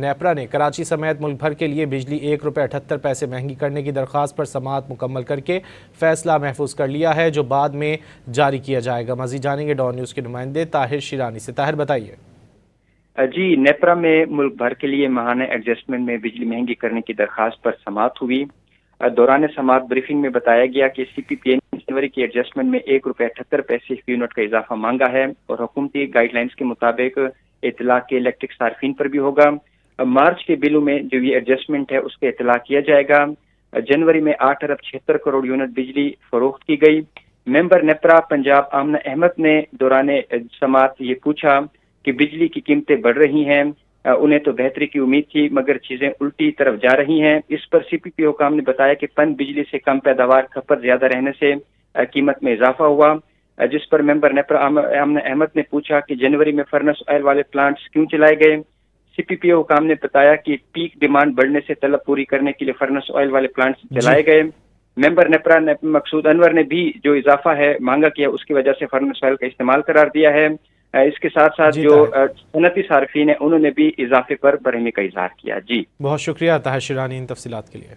نیپرا نے کراچی سمیت ملک بھر کے لیے بجلی ₹1.78 مہنگی کرنے کی درخواست پر سماعت مکمل کر کے فیصلہ محفوظ کر لیا ہے، جو بعد میں جاری کیا جائے گا۔ مزید جانیں گے ڈان نیوز کے نمائندے طاہر شیرانی سے۔ طاہر بتائیے۔ جی، نیپرا میں ملک بھر کے لیے ماہانہ ایڈجسٹمنٹ میں بجلی مہنگی کرنے کی درخواست پر سماعت ہوئی۔ دوران سماعت بریفنگ میں بتایا گیا کہ سی پی پی اے نے جنوری کی ایڈجسٹمنٹ میں ₹1.78 فی یونٹ کا اضافہ مانگا ہے اور حکومتی گائیڈ لائنز کے مطابق اطلاق کے الیکٹرک صارفین پر بھی ہوگا۔ مارچ کے بلوں میں جو یہ ایڈجسٹمنٹ ہے اس پہ اطلاع کیا جائے گا۔ جنوری میں 8.76 کروڑ یونٹ بجلی فروخت کی گئی۔ ممبر نیپرا پنجاب آمنہ احمد نے دوران سماعت یہ پوچھا کہ بجلی کی قیمتیں بڑھ رہی ہیں، انہیں تو بہتری کی امید تھی مگر چیزیں الٹی طرف جا رہی ہیں۔ اس پر سی پی پی او حکام نے بتایا کہ پن بجلی سے کم پیداوار کھپت زیادہ رہنے سے قیمت میں اضافہ ہوا، جس پر ممبر نیپرا آمنہ احمد نے پوچھا کہ جنوری میں فرنس آئل والے پلانٹس کیوں چلائے گئے۔ سی پی پی او حکام نے بتایا کہ پیک ڈیمانڈ بڑھنے سے طلب پوری کرنے کے لیے فرنس آئل والے پلانٹس چلائے گئے۔ ممبر نیپرا مقصود انور نے بھی جو اضافہ ہے مانگا کیا، اس کی وجہ سے فرنس آئل کا استعمال قرار دیا ہے۔ اس کے ساتھ ساتھ جو صنعتی صارفین ہیں انہوں نے بھی اضافے پر برہمی کا اظہار کیا۔ جی بہت شکریہ طاہر شیرانی ان تفصیلات کے لیے۔